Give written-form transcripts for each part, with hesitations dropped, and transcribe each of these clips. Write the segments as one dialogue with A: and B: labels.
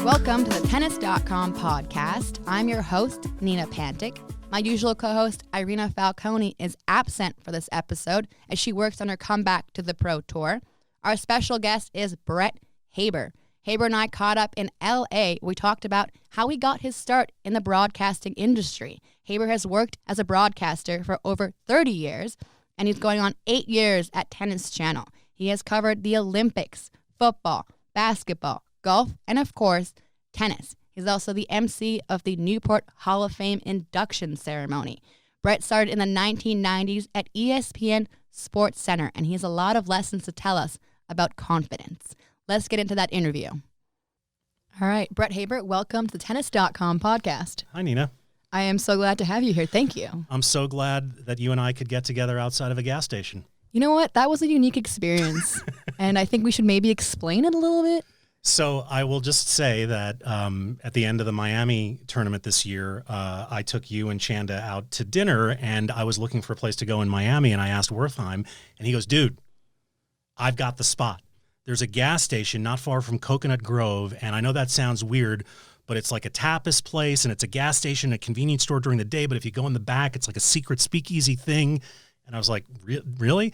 A: Welcome to the Tennis.com podcast. I'm your host, Nina Pantic. My usual co-host, Irina Falcone, is absent for this episode as she works on her comeback to the Pro Tour. Our special guest is Brett Haber. Haber and I caught up in L.A. We talked about how he got his start in the broadcasting industry. Haber has worked as a broadcaster for over 30 years, and he's going on 8 years at Tennis Channel. He has covered the Olympics, football, basketball, golf, and of course, tennis. He's also the MC of the Newport Hall of Fame induction ceremony. Brett started in the 1990s at ESPN Sports Center, and he has a lot of lessons to tell us about confidence. Let's get into that interview. All right, Brett Haber, welcome to the Tennis.com podcast.
B: Hi, Nina.
A: I am so glad to have you here. Thank you.
B: I'm so glad that you and I could get together outside of a gas station.
A: You know what? That was a unique experience, and I think we should maybe explain it a little bit.
B: So I will just say that at the end of the Miami tournament this year, I took you and Chanda out to dinner, and I was looking for a place to go in Miami, and I asked Wertheim, and he goes, dude, I've got the spot. There's a gas station not far from Coconut Grove, and I know that sounds weird, but it's like a tapas place, and it's a gas station, a convenience store during the day, but if you go in the back, it's like a secret speakeasy thing. And I was like, really?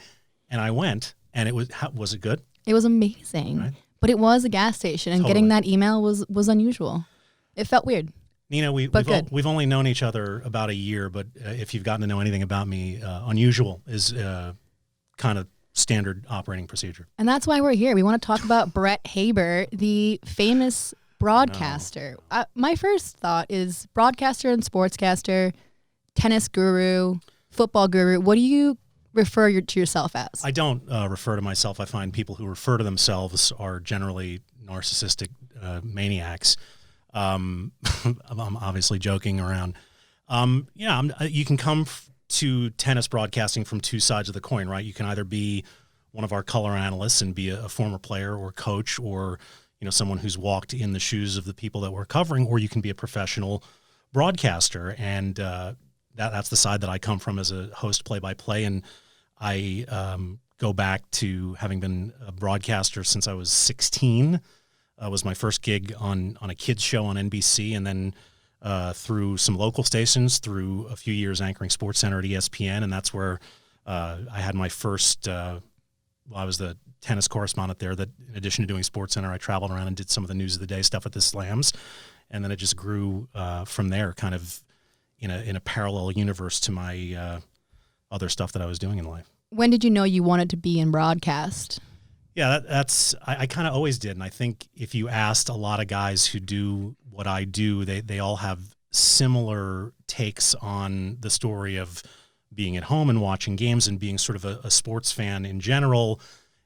B: And I went, and it was it good?
A: It was amazing. Right? But it was a gas station, and getting that email was unusual. It felt weird.
B: Nina, we've only known each other about a year, but if you've gotten to know anything about me, unusual is kind of standard operating procedure.
A: And that's why we're here. We want to talk about Brett Haber, the famous broadcaster. My first thought is broadcaster and sportscaster, tennis guru, football guru. What do you refer to yourself as?
B: I don't refer to myself. I find people who refer to themselves are generally narcissistic maniacs. I'm obviously joking around. You can come to tennis broadcasting from two sides of the coin, right? You can either be one of our color analysts and be a former player or coach, or someone who's walked in the shoes of the people that we're covering, or you can be a professional broadcaster. And that's the side that I come from as a host play-by-play, and I go back to having been a broadcaster since I was 16. Was my first gig on a kids show on NBC, and then through some local stations, through a few years anchoring SportsCenter at ESPN, and that's where I had my first. I was the tennis correspondent there. That in addition to doing SportsCenter, I traveled around and did some of the news of the day stuff at the Slams, and then it just grew from there, kind of in a parallel universe to my other stuff that I was doing in life.
A: When did you know you wanted to be in broadcast?
B: Yeah, I kind of always did. And I think if you asked a lot of guys who do what I do, they all have similar takes on the story of being at home and watching games and being sort of a sports fan in general,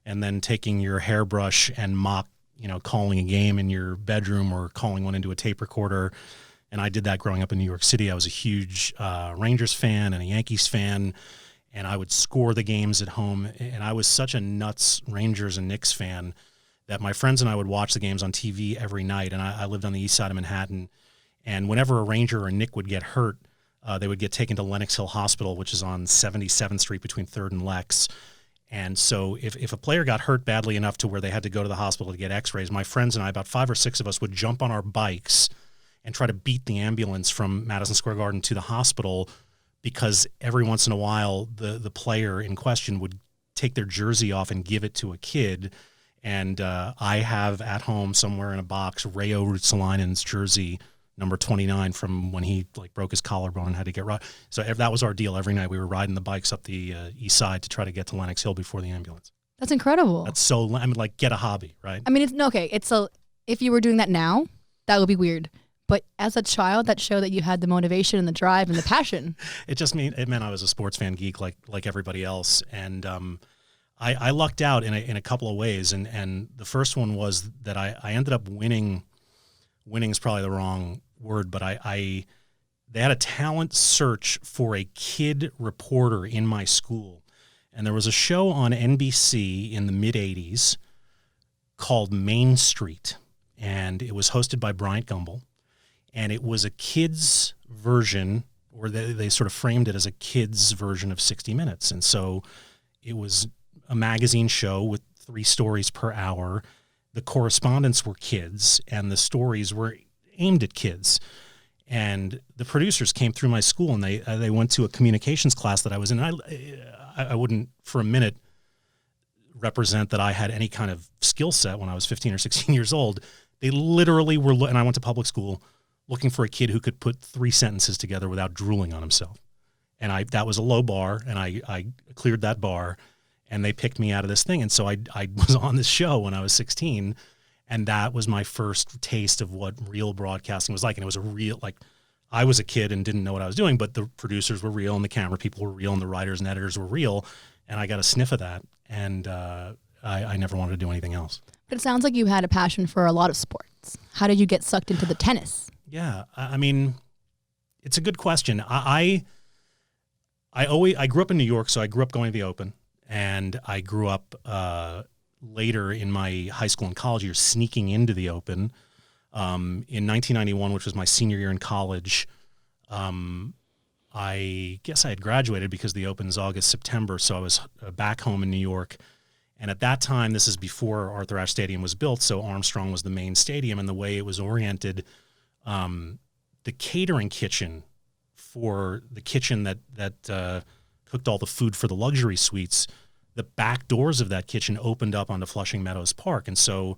B: and then taking your hairbrush and mock, calling a game in your bedroom or calling one into a tape recorder. And I did that growing up in New York City. I was a huge Rangers fan and a Yankees fan, and I would score the games at home. And I was such a nuts Rangers and Knicks fan that my friends and I would watch the games on TV every night. And I lived on the east side of Manhattan. And whenever a Ranger or a Knick would get hurt, they would get taken to Lenox Hill Hospital, which is on 77th Street between 3rd and Lex. And so if a player got hurt badly enough to where they had to go to the hospital to get x-rays, my friends and I, about 5 or 6 of us, would jump on our bikes and try to beat the ambulance from Madison Square Garden to the hospital, because every once in a while the player in question would take their jersey off and give it to a kid. And I have at home somewhere in a box Rayo Ruotsalainen's jersey, number 29, from when he broke his collarbone and had to get right. So that was our deal. Every night we were riding the bikes up the east side to try to get to Lenox Hill before the ambulance.
A: That's incredible.
B: That's so, get a hobby, right?
A: I mean, if you were doing that now, that would be weird. But as a child, that showed that you had the motivation and the drive and the passion.
B: It meant I was a sports fan geek like everybody else. And I lucked out in a couple of ways. And the first one was that I ended up winning. Winning is probably the wrong word, but they had a talent search for a kid reporter in my school. And there was a show on NBC in the mid-'80s called Main Street. And it was hosted by Bryant Gumbel. And it was a kid's version or they sort of framed it as a kid's version of 60 Minutes. And so it was a magazine show with 3 stories per hour. The correspondents were kids, and the stories were aimed at kids. And the producers came through my school, and they went to a communications class that I was in. And I wouldn't for a minute represent that I had any kind of skill set when I was 15 or 16 years old. They literally were, and I went to public school, looking for a kid who could put 3 sentences together without drooling on himself. And that was a low bar, and I cleared that bar, and they picked me out of this thing. And so I was on this show when I was 16, and that was my first taste of what real broadcasting was like. And it was a real, like, I was a kid and didn't know what I was doing, but the producers were real, and the camera people were real, and the writers and editors were real, and I got a sniff of that, and I never wanted to do anything else.
A: But it sounds like you had a passion for a lot of sports. How did you get sucked into the tennis?
B: Yeah, I mean, it's a good question. I grew up in New York, so I grew up going to the Open, and I grew up later in my high school and college years sneaking into the Open. In 1991, which was my senior year in college, I guess I had graduated because the Open is August, September, so I was back home in New York. And at that time, this is before Arthur Ashe Stadium was built, so Armstrong was the main stadium, and the way it was oriented, the catering kitchen for the kitchen that cooked all the food for the luxury suites, the back doors of that kitchen opened up onto Flushing Meadows Park. And so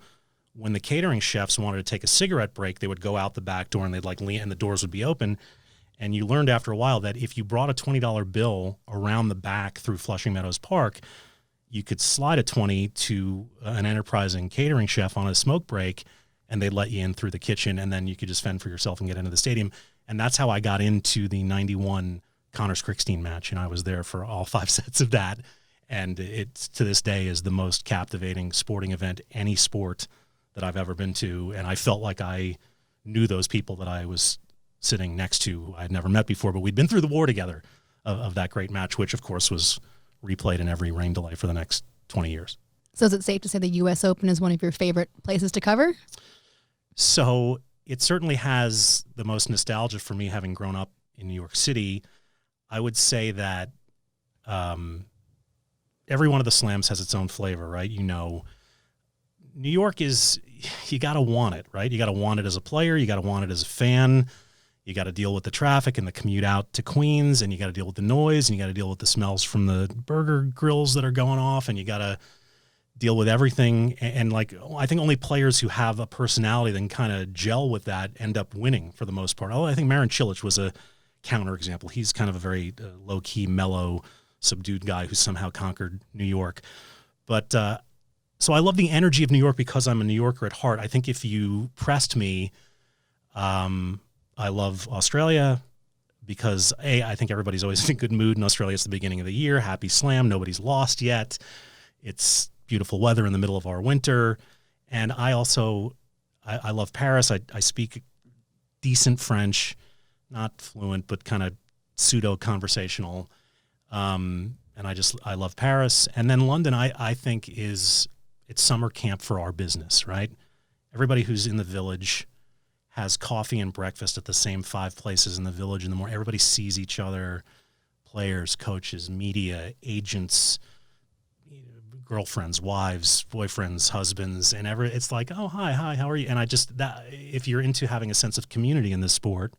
B: when the catering chefs wanted to take a cigarette break, they would go out the back door, and they'd lean, and the doors would be open. And you learned after a while that if you brought a $20 bill around the back through Flushing Meadows Park, you could slide a 20 to an enterprising catering chef on a smoke break, and they'd let you in through the kitchen, and then you could just fend for yourself and get into the stadium. And that's how I got into the 91 Connors Krickstein match, and I was there for all 5 sets of that. And it, to this day, is the most captivating sporting event, any sport that I've ever been to. And I felt like I knew those people that I was sitting next to, who I'd never met before, but we'd been through the war together of that great match, which, of course, was replayed in every rain delay for the next 20 years.
A: So is it safe to say the U.S. Open is one of your favorite places to cover?
B: So it certainly has the most nostalgia for me, having grown up in New York City. I would say that every one of the slams has its own flavor, right? You know, New York is, you got to want it, right? You got to want it as a player. You got to want it as a fan. You got to deal with the traffic and the commute out to Queens, and you got to deal with the noise, and you got to deal with the smells from the burger grills that are going off, and you got to deal with everything. And like, I think only players who have a personality that can kind of gel with that end up winning for the most part. I think Marin Cilic was a counterexample. He's kind of a very low-key, mellow, subdued guy who somehow conquered New York. But so I love the energy of New York because I'm a New Yorker at heart. I think if you pressed me, I love Australia because, I think everybody's always in a good mood in Australia. It's the beginning of the year. Happy slam. Nobody's lost yet. It's beautiful weather in the middle of our winter. And I also, I love Paris. I speak decent French, not fluent, but kind of pseudo-conversational. And I love Paris. And then London, I think it's summer camp for our business, right? Everybody who's in the village has coffee and breakfast at the same 5 places in the village in the morning. Everybody sees each other, players, coaches, media, agents, girlfriends, wives, boyfriends, husbands, and it's like, oh, hi, how are you? And if you're into having a sense of community in this sport,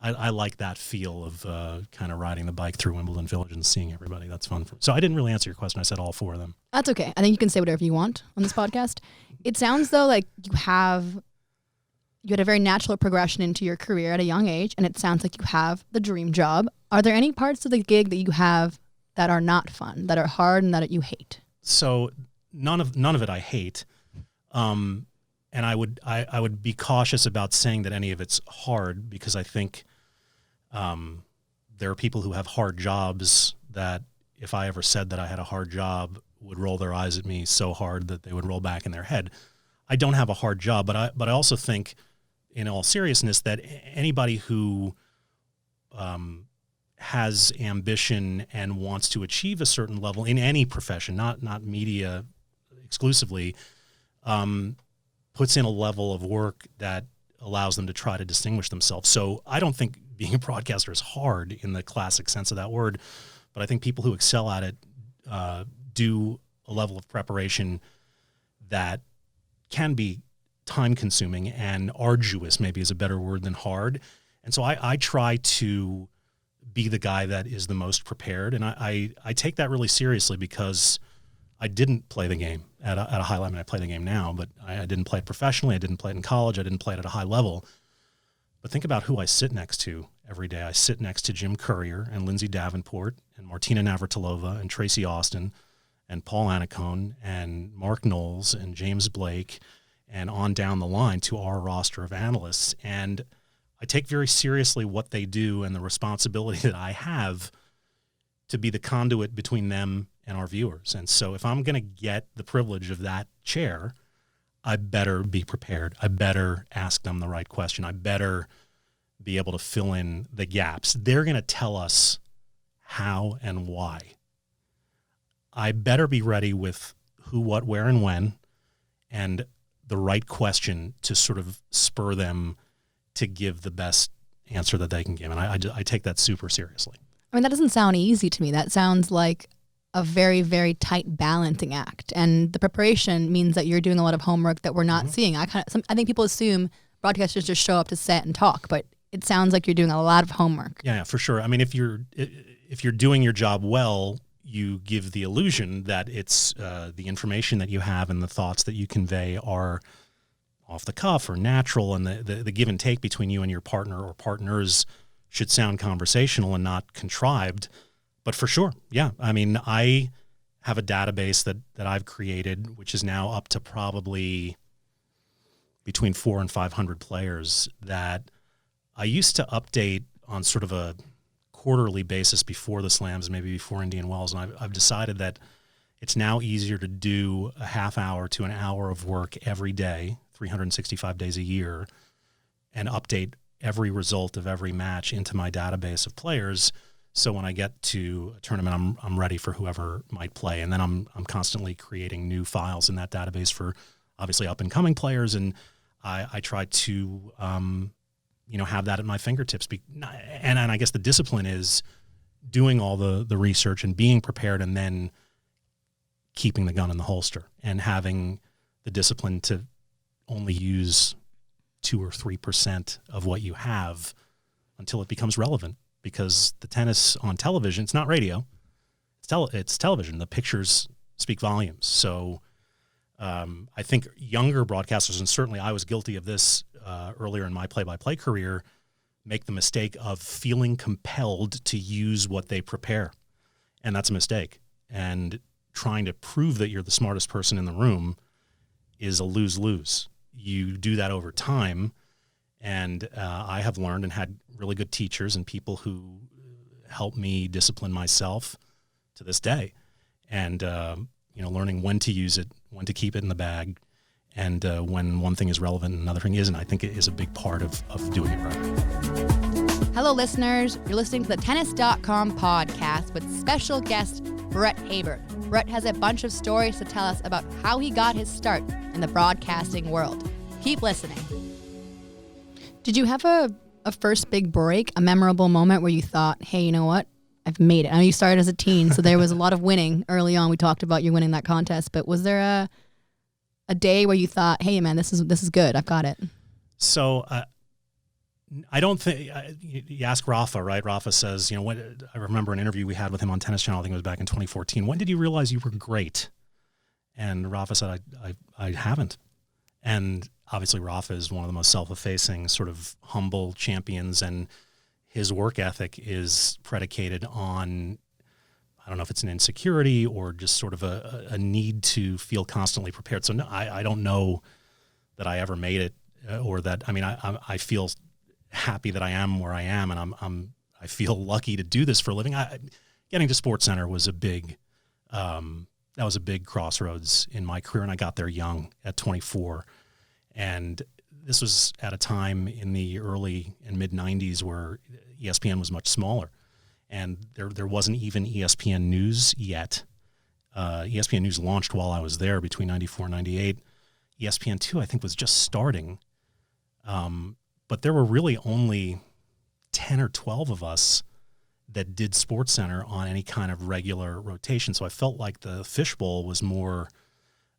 B: I like that feel of kind of riding the bike through Wimbledon Village and seeing everybody. That's fun. So I didn't really answer your question. I said all 4 of them.
A: That's okay. I think you can say whatever you want on this podcast. It sounds though like you had a very natural progression into your career at a young age, and it sounds like you have the dream job. Are there any parts of the gig that you have that are not fun, that are hard, and that you hate?
B: So none of it I hate. And I would be cautious about saying that any of it's hard, because I think there are people who have hard jobs that if I ever said that I had a hard job would roll their eyes at me so hard that they would roll back in their head. I don't have a hard job, but I also think, in all seriousness, that anybody who has ambition and wants to achieve a certain level in any profession, not media exclusively, puts in a level of work that allows them to try to distinguish themselves. So I don't think being a broadcaster is hard in the classic sense of that word, but I think people who excel at it do a level of preparation that can be time-consuming and arduous, maybe is a better word than hard. And so I try to be the guy that is the most prepared, and I take that really seriously because I didn't play the game at a high level. I mean, I play the game now, but I didn't play it professionally. I didn't play it in college. I didn't play it at a high level. But think about who I sit next to every day. I sit next to Jim Courier and Lindsay Davenport and Martina Navratilova and Tracy Austin and Paul Annacone and Mark Knowles and James Blake and on down the line to our roster of analysts. And I take very seriously what they do and the responsibility that I have to be the conduit between them and our viewers. And so if I'm going to get the privilege of that chair, I better be prepared. I better ask them the right question. I better be able to fill in the gaps. They're going to tell us how and why. I better be ready with who, what, where, and when, and the right question to sort of spur them to give the best answer that they can give. And I take that super seriously.
A: I mean, that doesn't sound easy to me. That sounds like a very, very tight balancing act. And the preparation means that you're doing a lot of homework that we're not seeing. I think people assume broadcasters just show up to set and talk, but it sounds like you're doing a lot of homework.
B: Yeah, for sure. I mean, if you're doing your job well, you give the illusion that it's the information that you have and the thoughts that you convey are off the cuff or natural, and the give and take between you and your partner or partners should sound conversational and not contrived. But for sure, yeah. I mean, I have a database that I've created, which is now up to probably between 400 and 500 players that I used to update on sort of a quarterly basis before the slams, maybe before Indian Wells. And I've decided that it's now easier to do a half hour to an hour of work every day, 365 days a year, and update every result of every match into my database of players. So when I get to a tournament, I'm ready for whoever might play. And then I'm constantly creating new files in that database for obviously up and coming players. And I try to, have that at my fingertips. And I guess the discipline is doing all the research and being prepared, and then keeping the gun in the holster and having the discipline to only use 2 or 3% of what you have until it becomes relevant. Because the tennis on television, it's not radio, it's television. The pictures speak volumes. So I think younger broadcasters, and certainly I was guilty of this earlier in my play-by-play career, make the mistake of feeling compelled to use what they prepare. And that's a mistake. And trying to prove that you're the smartest person in the room is a lose-lose. You do that over time. And I have learned and had really good teachers and people who help me discipline myself to this day. And, learning when to use it, when to keep it in the bag, and when one thing is relevant and another thing isn't, I think it is a big part of doing it right.
A: Hello, listeners. You're listening to the Tennis.com podcast with special guest Brett Haber. Brett has a bunch of stories to tell us about how he got his start in the broadcasting world. Keep listening. Did you have a first big break, a memorable moment where you thought, hey, you know what? I've made it. I know you started as a teen, so there was a lot of winning early on. We talked about you winning that contest, but was there a day where you thought, hey, man, this is good. I've got it?
B: So I don't think you ask Rafa, right? Rafa says, when I remember an interview we had with him on Tennis Channel. I think it was back in 2014. When did you realize you were great? And Rafa said, I haven't. And obviously Rafa is one of the most self-effacing, sort of humble champions, and his work ethic is predicated on, I don't know if it's an insecurity or just sort of a need to feel constantly prepared. So no, I don't know that I ever made it, or that, I feel happy that I am where I am, and I feel lucky to do this for a living. Getting to SportsCenter was a big crossroads in my career, and I got there young at 24. And this was at a time in the early and mid 90s where ESPN was much smaller, and there wasn't even ESPN News yet. ESPN News launched while I was there between 94 and 98. ESPN2, I think, was just starting. But there were really only 10 or 12 of us that did SportsCenter on any kind of regular rotation. So I felt like the fishbowl was more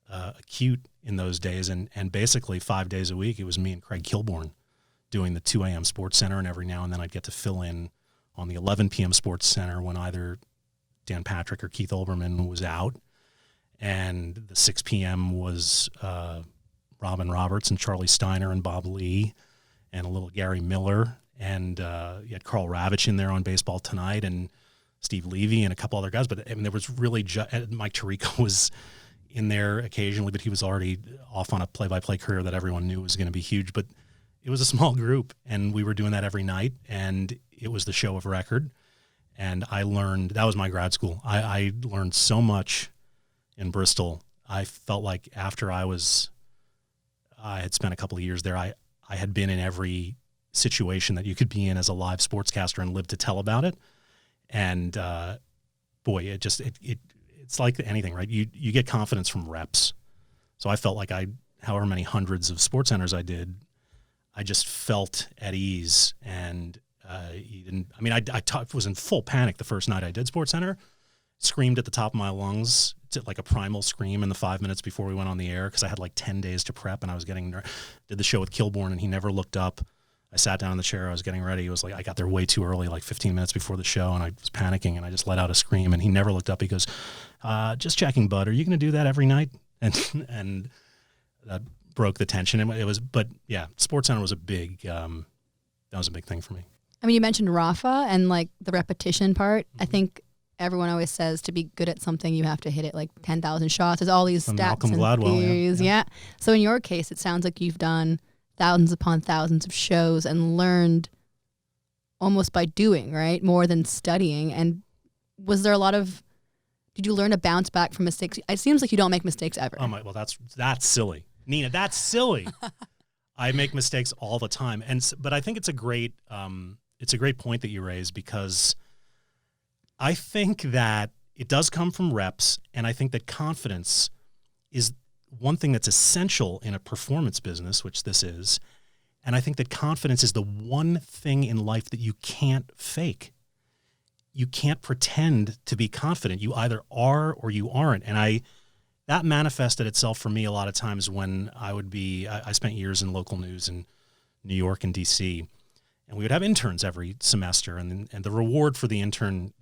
B: acute in those days. And basically 5 days a week, it was me and Craig Kilborn doing the 2 a.m. SportsCenter. And every now and then I'd get to fill in on the 11 p.m. SportsCenter when either Dan Patrick or Keith Olbermann was out. And the 6 p.m. was Robin Roberts and Charlie Steiner and Bob Lee and a little Gary Miller. And you had Carl Ravitch in there on Baseball Tonight and Steve Levy and a couple other guys. But I mean, there was really Mike Tirico was in there occasionally, but he was already off on a play-by-play career that everyone knew was going to be huge. But it was a small group, and we were doing that every night, and it was the show of record. And I learned, that was my grad school. I learned so much in Bristol. I felt like after I had spent a couple of years there, I had been in every situation that you could be in as a live sportscaster and lived to tell about it. And boy, it's like anything, right? You get confidence from reps. So I felt like however many hundreds of SportsCenters I did, I just felt at ease. And I was in full panic the first night I did SportsCenter, screamed at the top of my lungs, like a primal scream in the 5 minutes before we went on the air, because I had like 10 days to prep, and I was did the show with Kilborn, and he never looked up. I sat down in the chair, I was getting ready. It was like I got there way too early, like 15 minutes before the show, and I was panicking, and I just let out a scream, and he never looked up. He goes, just checking, bud, are you going to do that every night? And that broke the tension. But yeah, SportsCenter was a big thing for me.
A: I mean, you mentioned Rafa and like the repetition part. Mm-hmm. I think everyone always says to be good at something, you have to hit it like 10,000 shots. There's all these
B: From
A: stats
B: Malcolm
A: and
B: Gladwell,
A: theories. Yeah. So in your case, it sounds like you've done thousands upon thousands of shows and learned almost by doing, right? More than studying. And was there did you learn to bounce back from mistakes? It seems like you don't make mistakes ever.
B: Oh my, well, that's silly. Nina, that's silly. I make mistakes all the time. But I think it's a great point that you raise, because I think that it does come from reps, and I think that confidence is one thing that's essential in a performance business, which this is. And I think that confidence is the one thing in life that you can't fake. You can't pretend to be confident. You either are or you aren't. And that manifested itself for me a lot of times when I spent years in local news in New York and DC, and we would have interns every semester. And the reward for the intern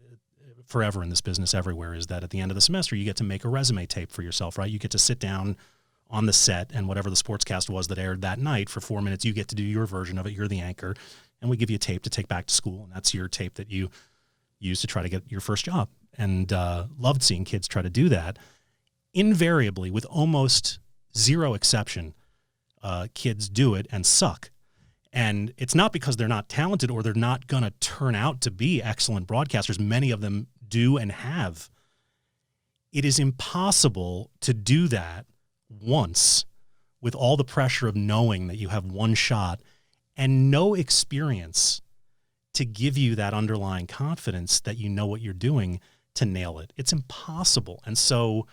B: forever in this business everywhere is that at the end of the semester, you get to make a resume tape for yourself, right? You get to sit down on the set, and whatever the sportscast was that aired that night for 4 minutes, you get to do your version of it. You're the anchor, and we give you a tape to take back to school. And that's your tape that you use to try to get your first job. And loved seeing kids try to do that. Invariably, with almost zero exception, kids do it and suck. And it's not because they're not talented or they're not going to turn out to be excellent broadcasters. Many of them do and have. It is impossible to do that once with all the pressure of knowing that you have one shot and no experience to give you that underlying confidence that you know what you're doing to nail it. It's impossible. And so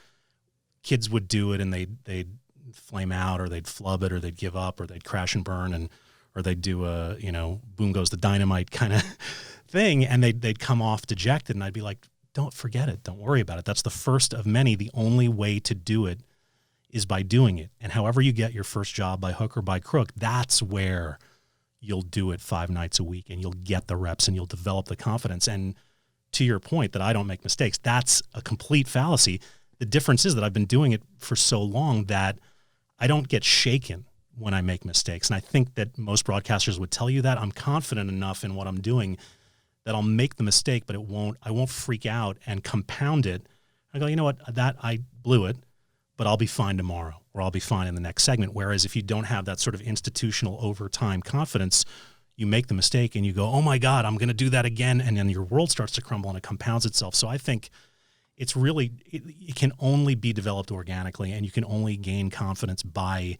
B: kids would do it, and they'd flame out, or they'd flub it, or they'd give up, or they'd crash and burn, or they'd do a, boom goes the dynamite kind of thing, and they'd come off dejected, and I'd be like, don't forget it. Don't worry about it. That's the first of many. The only way to do it is by doing it. And however you get your first job, by hook or by crook, that's where you'll do it 5 nights a week, and you'll get the reps, and you'll develop the confidence. And to your point that I don't make mistakes, that's a complete fallacy. The difference is that I've been doing it for so long that I don't get shaken when I make mistakes. And I think that most broadcasters would tell you that. I'm confident enough in what I'm doing that I'll make the mistake, but I won't freak out and compound it. I go, you know what, that I blew it, but I'll be fine tomorrow, or I'll be fine in the next segment. Whereas if you don't have that sort of institutional over time confidence, you make the mistake and you go, oh my God, I'm going to do that again. And then your world starts to crumble and it compounds itself. So I think it's really, it can only be developed organically, and you can only gain confidence by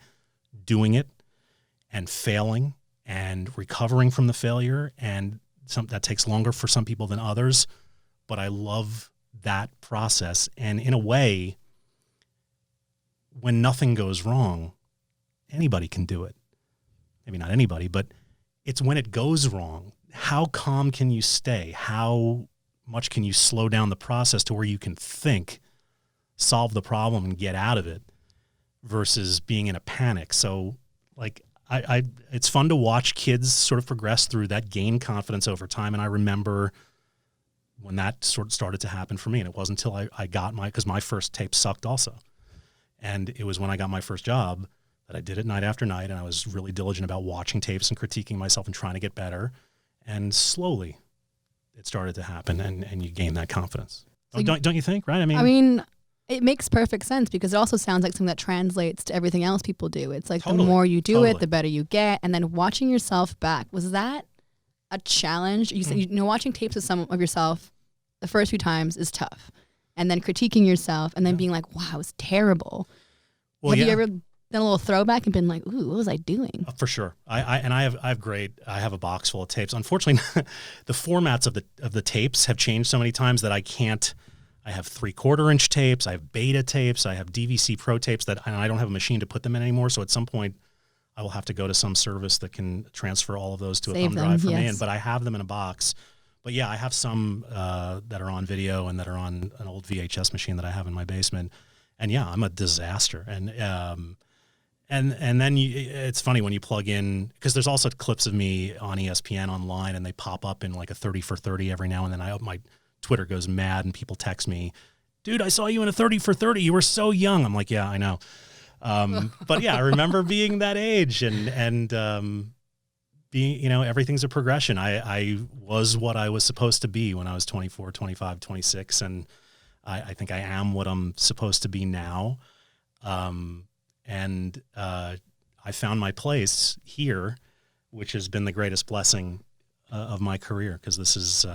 B: doing it and failing and recovering from the failure. And that takes longer for some people than others, but I love that process. And in a way, when nothing goes wrong, anybody can do it. Maybe not anybody, but it's when it goes wrong how calm can you stay? How much can you slow down the process to where you can think, solve the problem, and get out of it versus being in a panic? So, like, it's fun to watch kids sort of progress through that, gain confidence over time. And I remember when that sort of started to happen for me. And it wasn't until I got because my first tape sucked also. And it was when I got my first job that I did it night after night. And I was really diligent about watching tapes and critiquing myself and trying to get better. And slowly it started to happen, and you gain that confidence. So don't you think, right? I mean,
A: it makes perfect sense because it also sounds like something that translates to everything else people do. It's like
B: totally,
A: the more you do it, the better you get. And then watching yourself back, was that a challenge? You said, watching tapes of some of yourself the first few times is tough. And then critiquing yourself and then being like, wow, it was terrible.
B: Well,
A: Have you ever done a little throwback and been like, ooh, what was I doing?
B: For sure. I have a box full of tapes. Unfortunately, the formats of the tapes have changed so many times that I have 3/4 inch tapes, I have beta tapes, I have DVC Pro tapes and I don't have a machine to put them in anymore. So at some point I will have to go to some service that can transfer all of those to a thumb drive for me. But I have them in a box. But yeah, I have some that are on video and that are on an old VHS machine that I have in my basement. And yeah, I'm a disaster. And then it's funny when you plug in, because there's also clips of me on ESPN online and they pop up in like a 30 for 30 every now and then. My Twitter goes mad and people text me, dude, I saw you in a 30 for 30. You were so young. I'm like, yeah, I know. But yeah, I remember being that age and being, everything's a progression. I was what I was supposed to be when I was 24, 25, 26. And I think I am what I'm supposed to be now. And I found my place here, which has been the greatest blessing of my career. Cause this is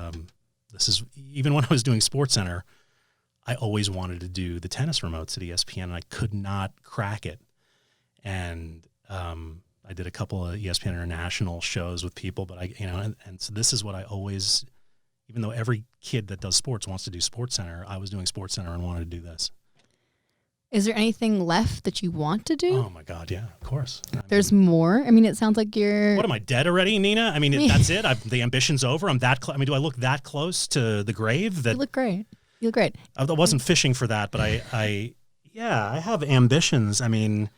B: even when I was doing SportsCenter, I always wanted to do the tennis remotes at ESPN and I could not crack it. And, I did a couple of ESPN International shows with people, but and so this is what I always, even though every kid that does sports wants to do SportsCenter, I was doing SportsCenter and wanted to do this.
A: Is there anything left that you want to do?
B: Oh my God, yeah, of course.
A: There's more? I mean, it sounds like you're...
B: What, am I dead already, Nina? I mean, that's it? The ambition's over? I'm that close? I mean, do I look that close to the grave?
A: You look great. You look great.
B: I wasn't fishing for that, but I have ambitions. I mean,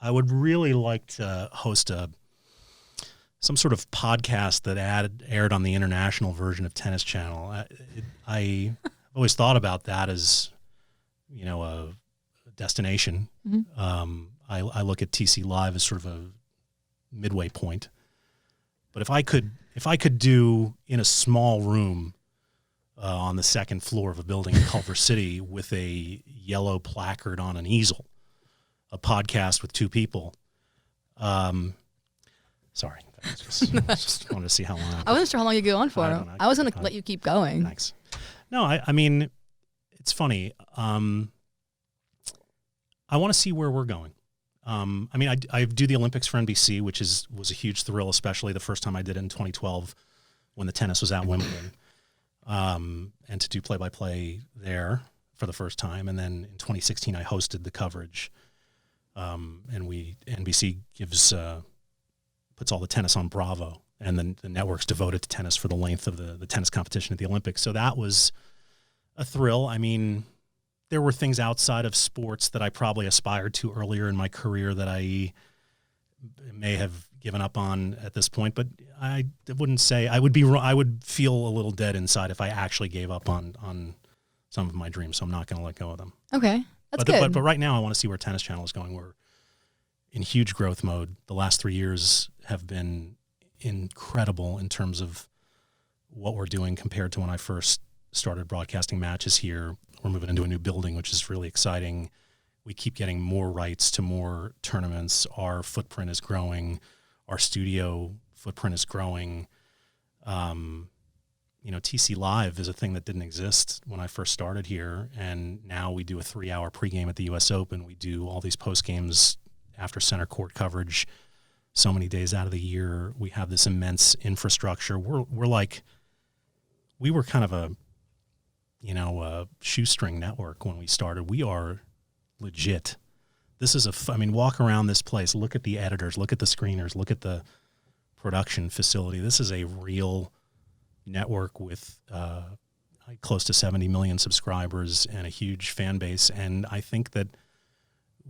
B: I would really like to host some sort of podcast that aired on the international version of Tennis Channel. I always thought about that as, a destination. Mm-hmm. I look at TC Live as sort of a midway point. But if I could do in a small room on the second floor of a building in Culver City with a yellow placard on an easel, a podcast with two people. Sorry. Just wanted to see how long.
A: I wasn't sure how long you go on for. I was going to let you keep going.
B: Thanks. No, I mean, it's funny. I want to see where we're going. I mean, I do the Olympics for NBC, which was a huge thrill, especially the first time I did it in 2012 when the tennis was at Wimbledon, and to do play-by-play there for the first time. And then in 2016, I hosted the coverage. And NBC puts all the tennis on Bravo, and then the network's devoted to tennis for the length of the tennis competition at the Olympics. So that was a thrill. I mean, there were things outside of sports that I probably aspired to earlier in my career that I may have given up on at this point, but I wouldn't say I would feel a little dead inside if I actually gave up on some of my dreams. So I'm not going to let go of them.
A: Okay. That's good.
B: But right now I want to see where Tennis Channel is going. We're in huge growth mode. The last 3 years have been incredible in terms of what we're doing compared to when I first started broadcasting matches here. We're moving into a new building, which is really exciting. We keep getting more rights to more tournaments. Our footprint is growing. Our studio footprint is growing. TC Live is a thing that didn't exist when I first started here. And now we do a 3-hour pregame at the U.S. Open. We do all these post games after center court coverage so many days out of the year. We have this immense infrastructure. We were kind of a shoestring network when we started. We are legit. This is walk around this place, look at the editors, look at the screeners, look at the production facility. This is a real network with close to 70 million subscribers and a huge fan base. And I think that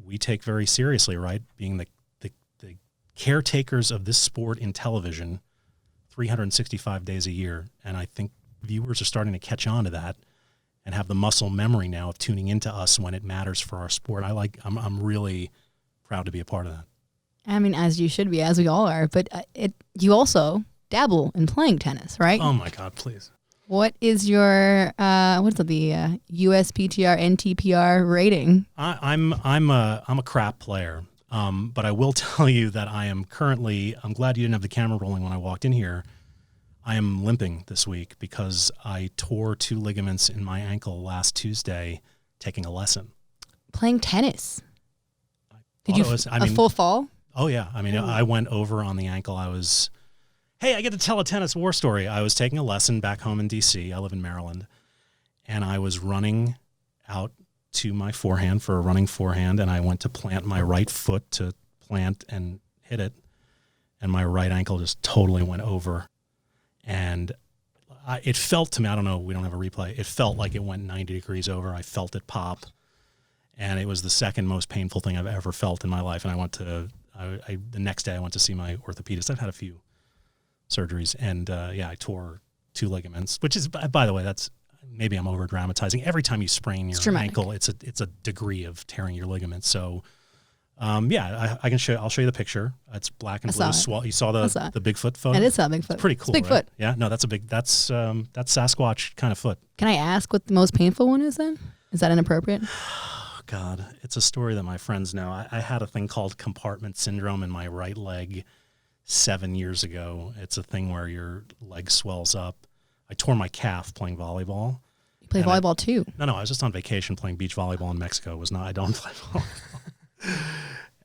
B: we take very seriously, right, being the caretakers of this sport in television 365 days a year. And I think viewers are starting to catch on to that and have the muscle memory now of tuning into us when it matters for our sport. I'm really proud to be a part of that.
A: I mean, as you should be, as we all are. But you also dabble in playing tennis, right?
B: Oh my God, please.
A: What is your USPTR NTPR rating?
B: I'm a crap player, but I will tell you that I am currently. I'm glad you didn't have the camera rolling when I walked in here. I am limping this week because I tore 2 ligaments in my ankle last Tuesday taking a lesson.
A: Playing tennis. Did you full fall?
B: Oh yeah. I mean, I went over on the ankle. Hey, I get to tell a tennis war story. I was taking a lesson back home in D.C. I live in Maryland. And I was running out to my forehand for a running forehand, and I went to plant my right foot to plant and hit it. And my right ankle just totally went over. And it felt to me, I don't know, we don't have a replay. It felt like it went 90 degrees over. I felt it pop. And it was the second most painful thing I've ever felt in my life. And I went to, the next day I went to see my orthopedist. I've had a few surgeries, and I tore 2 ligaments, which is, by the way, that's, maybe I'm over dramatizing. Every time you sprain your ankle, it's a degree of tearing your ligaments. So I can I'll show you the picture. It's black and blue. You saw the Bigfoot photo?
A: It is a Bigfoot.
B: It's pretty cool.
A: It's Bigfoot.
B: Right? Yeah, no, that's Sasquatch kind of foot.
A: Can I ask what the most painful one is then? Is that inappropriate?
B: God, it's a story that my friends know. I had a thing called compartment syndrome in my right leg 7 years ago. It's a thing where your leg swells up. I tore my calf playing volleyball.
A: You play volleyball too?
B: No, I was just on vacation playing beach volleyball in Mexico. I don't play volleyball.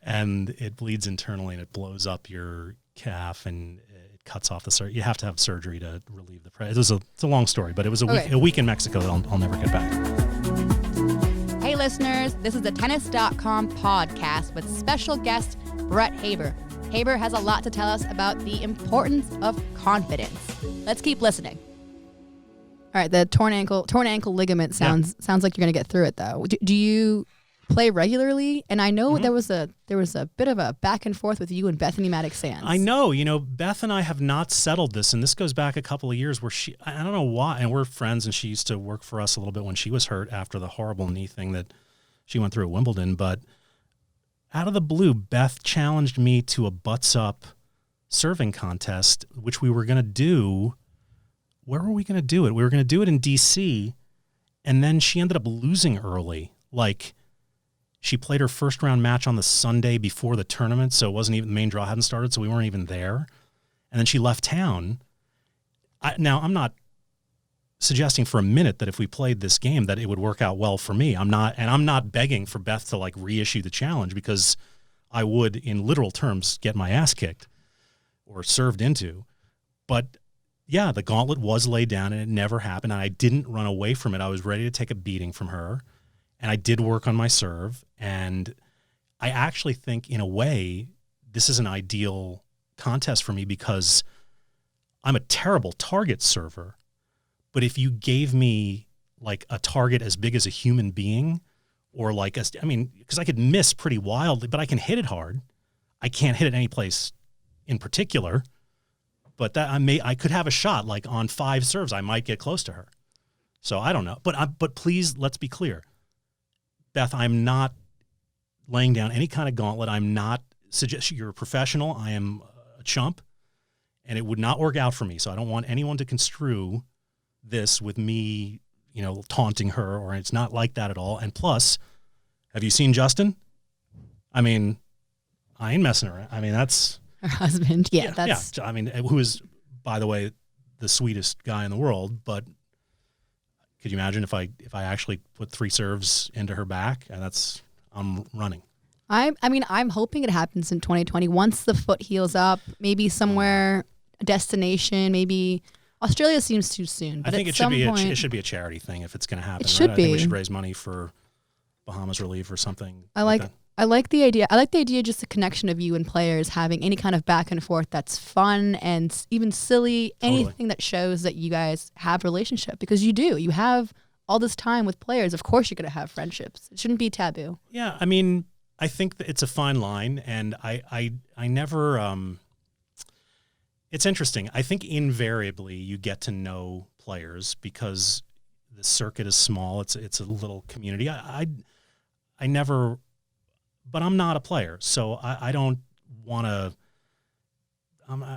B: And it bleeds internally and it blows up your calf and it cuts off the surgery. You have to have surgery to relieve the pressure. It's a long story, but it was a week in Mexico that I'll never get back.
A: Hey listeners, this is the Tennis.com podcast with special guest Brett Haber. Haber has a lot to tell us about the importance of confidence. Let's keep listening. All right, the torn ankle ligament sounds like you're going to get through it though. Do you play regularly? And I know there was a bit of a back and forth with you and Bethany Maddox-Sands.
B: I know, Beth and I have not settled this, and this goes back a couple of years where I don't know why, and we're friends, and she used to work for us a little bit when she was hurt after the horrible knee thing that she went through at Wimbledon, but out of the blue, Beth challenged me to a butts-up serving contest, which we were going to do. Where were we going to do it? We were going to do it in D.C., and then she ended up losing early. Like, she played her first-round match on the Sunday before the tournament, so it wasn't even, the main draw hadn't started, so we weren't even there. And then she left town. Now, I'm not suggesting for a minute that if we played this game that it would work out well for me. I'm not begging for Beth to reissue the challenge, because I would, in literal terms, get my ass kicked or served into. But yeah, the gauntlet was laid down and it never happened. And I didn't run away from it. I was ready to take a beating from her, and I did work on my serve. And I actually think, in a way, this is an ideal contest for me because I'm a terrible target server. But if you gave me a target as big as a human being, or because I could miss pretty wildly, but I can hit it hard. I can't hit it any place in particular, but that I could have a shot on 5 serves. I might get close to her. So I don't know, but please, let's be clear, Beth. I'm not laying down any kind of gauntlet. I'm not suggesting you're a professional. I am a chump, and it would not work out for me. So I don't want anyone to construe this with me, taunting her, or it's not like that at all. And plus, have you seen Justin? I ain't messing around. That's
A: her husband. Yeah.
B: Who is, by the way, the sweetest guy in the world. But could you imagine if I actually put 3 serves into her back, and I'm running.
A: I'm hoping it happens in 2020 once the foot heals up, maybe somewhere, a destination, maybe. Australia seems too soon. But
B: I think it should be a charity thing if it's going to happen.
A: It should be.
B: I think we should raise money for Bahamas Relief or something.
A: I like I like the idea. I like the idea, just the connection of you and players having any kind of back and forth that's fun and even silly,
B: Totally.
A: anything that shows that you guys have a relationship, because you do. You have all this time with players. Of course you're going to have friendships. It shouldn't be taboo.
B: Yeah, I mean, I think that it's a fine line, and I never. It's interesting. I think invariably you get to know players because the circuit is small. It's a little community. I never, but I'm not a player, so I don't want to.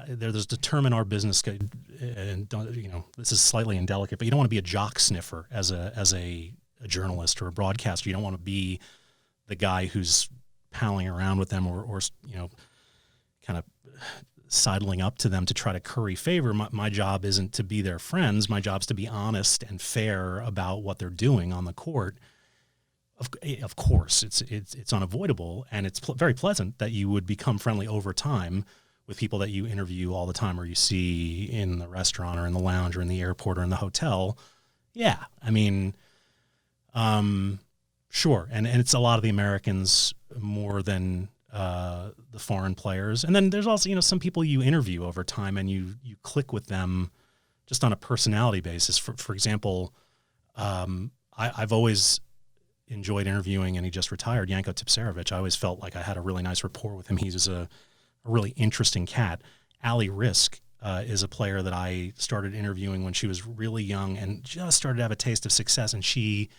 B: There's determine our business, and don't, this is slightly indelicate, but you don't want to be a jock sniffer as a journalist or a broadcaster. You don't want to be the guy who's palling around with them or kind of sidling up to them to try to curry favor. My job isn't to be their friends. My job's to be honest and fair about what they're doing on the court. Of course, it's unavoidable, and it's very pleasant that you would become friendly over time with people that you interview all the time or you see in the restaurant or in the lounge or in the airport or in the hotel. Yeah, I mean, sure. And it's a lot of the Americans more than the foreign players. And then there's also, some people you interview over time and you click with them just on a personality basis. For example, I've always enjoyed interviewing, and he just retired, Janko Tipsarevic. I always felt like I had a really nice rapport with him. He was a really interesting cat. Ali Risk is a player that I started interviewing when she was really young and just started to have a taste of success, and she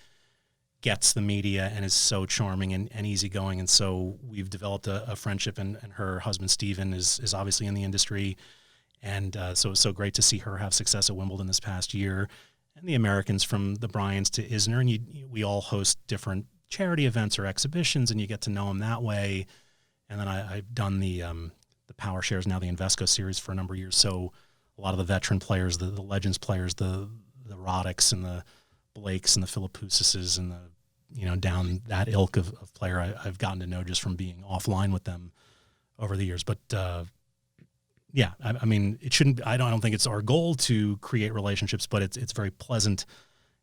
B: gets the media and is so charming and easygoing. And so we've developed a friendship, and her husband, Steven, is obviously in the industry. And so it's so great to see her have success at Wimbledon this past year. And the Americans, from the Bryans to Isner, and we all host different charity events or exhibitions, and you get to know them that way. And then I've done the Power Shares, now the Invesco series, for a number of years. So a lot of the veteran players, the Legends players, the Roddick's and the Blakes and the Philippousses and the, down that ilk of player I've gotten to know just from being offline with them over the years. But yeah, I mean, it shouldn't. I don't think it's our goal to create relationships, but it's very pleasant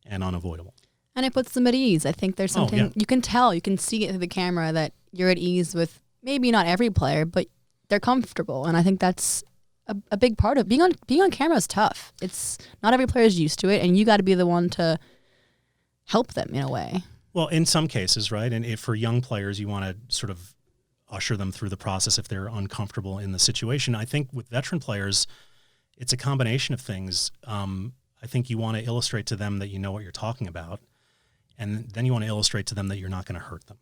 B: and unavoidable. And
A: it puts them at ease. I think there's something you can tell, you can see it through the camera that you're at ease with maybe not every player, but they're comfortable. And I think that's a big part of being on camera is tough. It's not every player is used to it, and you got to be the one to help them in a way.
B: Well, in some cases, right? And if for young players, you want to sort of usher them through the process if they're uncomfortable in the situation. I think with veteran players, it's a combination of things. I think you want to illustrate to them that you know what you're talking about, and then you want to illustrate to them that you're not going to hurt them.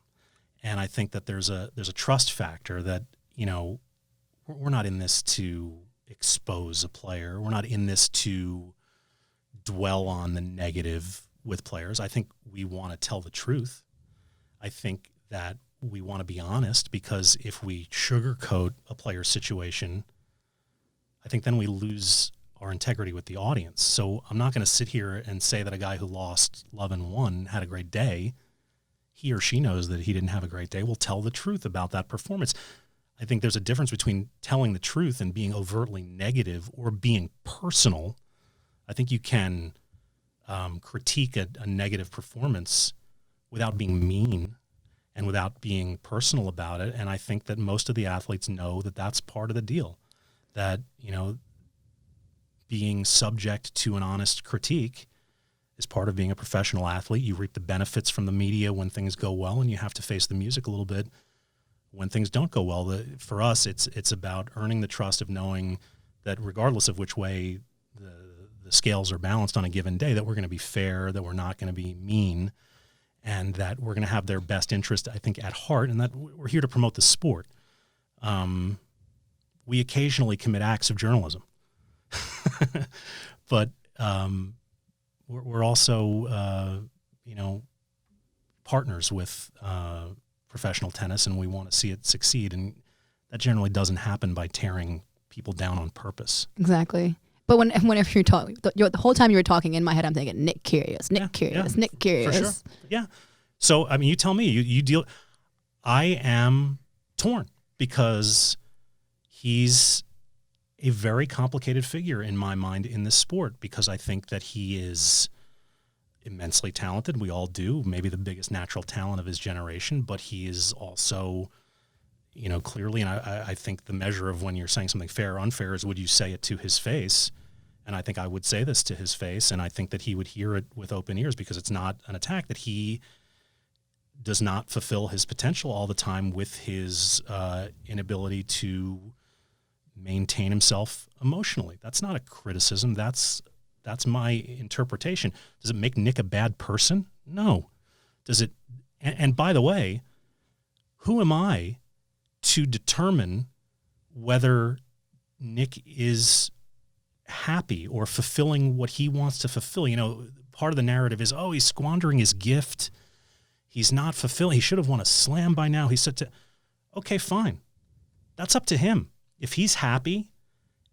B: And I think that there's a trust factor that, we're not in this to expose a player. We're not in this to dwell on the negative with players. I think we want to tell the truth. I think that we want to be honest, because if we sugarcoat a player's situation, I think then we lose our integrity with the audience. So I'm not going to sit here and say that a guy who lost love and won had a great day. He or she knows that he didn't have a great day. We'll tell the truth about that performance. I think there's a difference between telling the truth and being overtly negative or being personal. I think you can critique a negative performance without being mean and without being personal about it. And I think that most of the athletes know that that's part of the deal, that, being subject to an honest critique is part of being a professional athlete. You reap the benefits from the media when things go well, and you have to face the music a little bit when things don't go well. For us, it's about earning the trust of knowing that regardless of which way the scales are balanced on a given day, that we're going to be fair, that we're not going to be mean, and that we're going to have their best interest, I think, at heart, and that we're here to promote the sport. We occasionally commit acts of journalism, but we're also, partners with professional tennis, and we want to see it succeed. And that generally doesn't happen by tearing people down on purpose.
A: Exactly. But whenever you're talking, the whole time you were talking, in my head, I'm thinking, Nick Kyrgios.
B: For sure. Yeah. So, I mean, you tell me, you deal. I am torn because he's a very complicated figure in my mind in this sport, because I think that he is immensely talented. We all do, maybe the biggest natural talent of his generation, but he is also, clearly, and I think the measure of when you're saying something fair or unfair is, would you say it to his face? And I think I would say this to his face, and I think that he would hear it with open ears, because it's not an attack, that he does not fulfill his potential all the time with his inability to maintain himself emotionally. That's not a criticism. That's my interpretation. Does it make Nick a bad person? No. Does it? And by the way, who am I to determine whether Nick is happy or fulfilling what he wants to fulfill? Part of the narrative is, he's squandering his gift. He's not fulfilling. He should have won a slam by now. He said okay, fine. That's up to him. If he's happy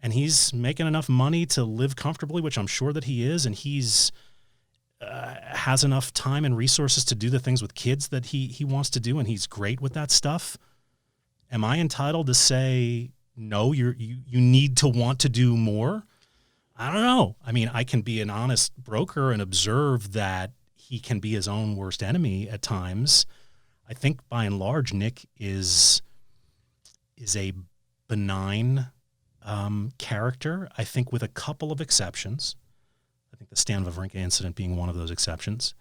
B: and he's making enough money to live comfortably, which I'm sure that he is, and he's has enough time and resources to do the things with kids that he wants to do, and he's great with that stuff, am I entitled to say, no, you need to want to do more? I don't know. I mean, I can be an honest broker and observe that he can be his own worst enemy at times. I think by and large, Nick is a benign character, I think, with a couple of exceptions. I think the Stan Wawrinka incident being one of those exceptions.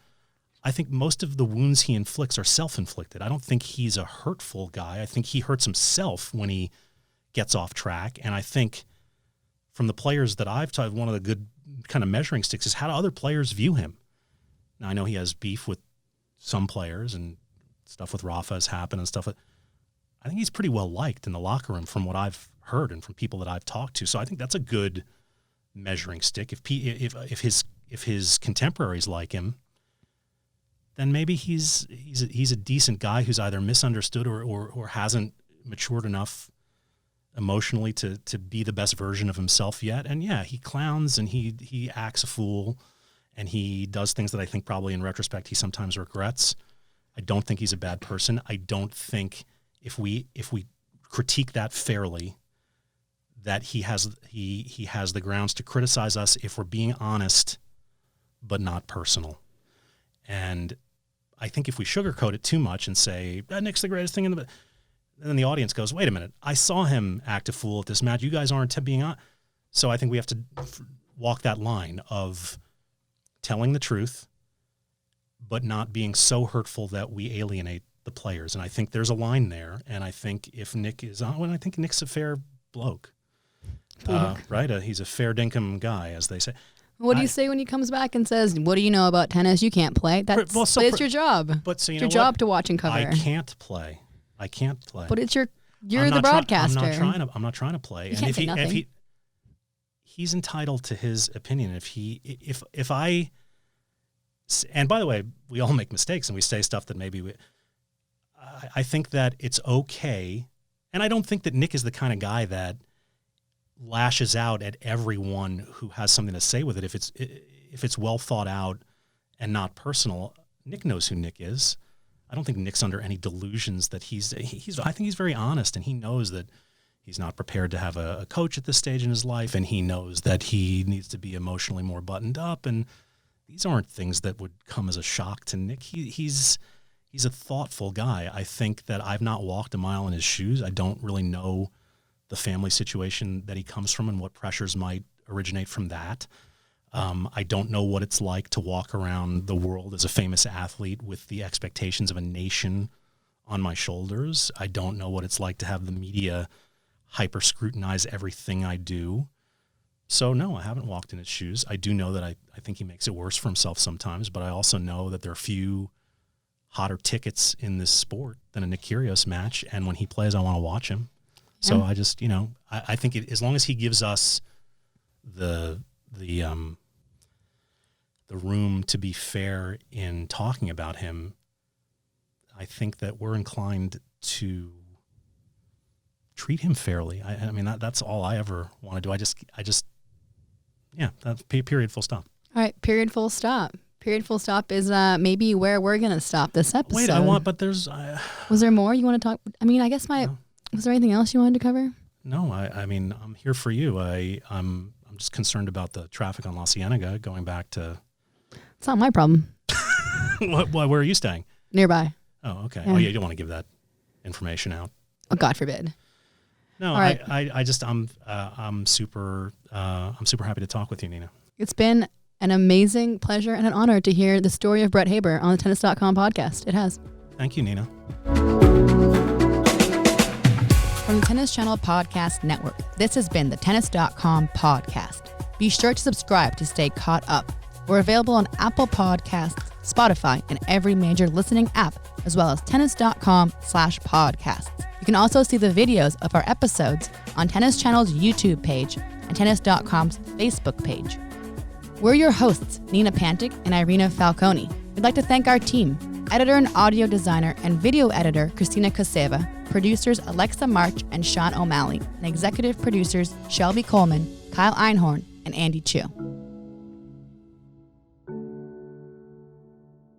B: I think most of the wounds he inflicts are self-inflicted. I don't think he's a hurtful guy. I think he hurts himself when he gets off track. And I think from the players that I've talked, one of the good kind of measuring sticks is how do other players view him? Now, I know he has beef with some players, and stuff with Rafa has happened and stuff. I think he's pretty well liked in the locker room from what I've heard and from people that I've talked to. So I think that's a good measuring stick. If his contemporaries like him, then maybe he's a decent guy who's either misunderstood or hasn't matured enough emotionally to be the best version of himself yet. And yeah, he clowns and he acts a fool, and he does things that I think probably in retrospect he sometimes regrets. I don't think he's a bad person. I don't think if we critique that fairly, that he has the grounds to criticize us if we're being honest, but not personal. And I think if we sugarcoat it too much and say, Nick's the greatest thing in the... And then the audience goes, wait a minute, I saw him act a fool at this match. You guys aren't being honest. So I think we have to walk that line of telling the truth, but not being so hurtful that we alienate the players. And I think there's a line there. And I think if Nick is on, I think Nick's a fair bloke. Right? He's a fair dinkum guy, as they say.
A: What do you say when he comes back and says, what do you know about tennis? You can't play. It's your job.
B: But so
A: it's your job to watch and cover.
B: I can't play. But it's
A: you're the broadcaster.
B: I'm not trying to play.
A: You can't say nothing.
B: He's entitled to his opinion. If I, and by the way, we all make mistakes and we say stuff that maybe I think that it's okay. And I don't think that Nick is the kind of guy that lashes out at everyone who has something to say with it. If it's well thought out and not personal, Nick knows who Nick is. I don't think Nick's under any delusions that I think he's very honest, and he knows that he's not prepared to have a coach at this stage in his life, and he knows that he needs to be emotionally more buttoned up, and these aren't things that would come as a shock to Nick. He's a thoughtful guy. I think that I've not walked a mile in his shoes. I don't really know the family situation that he comes from and what pressures might originate from that. I don't know what it's like to walk around the world as a famous athlete with the expectations of a nation on my shoulders. I don't know what it's like to have the media hyper scrutinize everything I do. So no, I haven't walked in his shoes. I do know that I think he makes it worse for himself sometimes, but I also know that there are few hotter tickets in this sport than a Nick Kyrgios match. And when he plays, I want to watch him. So yeah. I just, I think as long as he gives us the room to be fair in talking about him, I think that we're inclined to treat him fairly. I mean, that's all I ever want to do. I just, that's period, full stop.
A: All right. Period, full stop. Period, full stop is maybe where we're going to stop this episode.
B: Wait, but there's...
A: was there more you want to talk? I mean, I guess
B: no.
A: Was there anything else you wanted to cover?
B: No, I mean, I'm here for you. I'm just concerned about the traffic on La Cienega going back to
A: It's not my problem.
B: Where are you staying?
A: Nearby.
B: Oh, okay.
A: Yeah.
B: Oh, yeah, you don't want to give that information out.
A: Oh, God forbid.
B: No,
A: All right.
B: I'm super happy to talk with you, Nina.
A: It's been an amazing pleasure and an honor to hear the story of Brett Haber on the Tennis.com podcast. It has.
B: Thank you, Nina.
A: From the Tennis Channel Podcast Network, this has been the Tennis.com podcast. Be sure to subscribe to stay caught up. We're available on Apple Podcasts, Spotify, and every major listening app, as well as tennis.com/podcasts. You can also see the videos of our episodes on Tennis Channel's YouTube page and tennis.com's Facebook page. We're your hosts, Nina Pantic and Irina Falcone. We'd like to thank our team, editor and audio designer and video editor Christina Koseva, producers Alexa March and Sean O'Malley, and executive producers Shelby Coleman, Kyle Einhorn, and Andy Chu.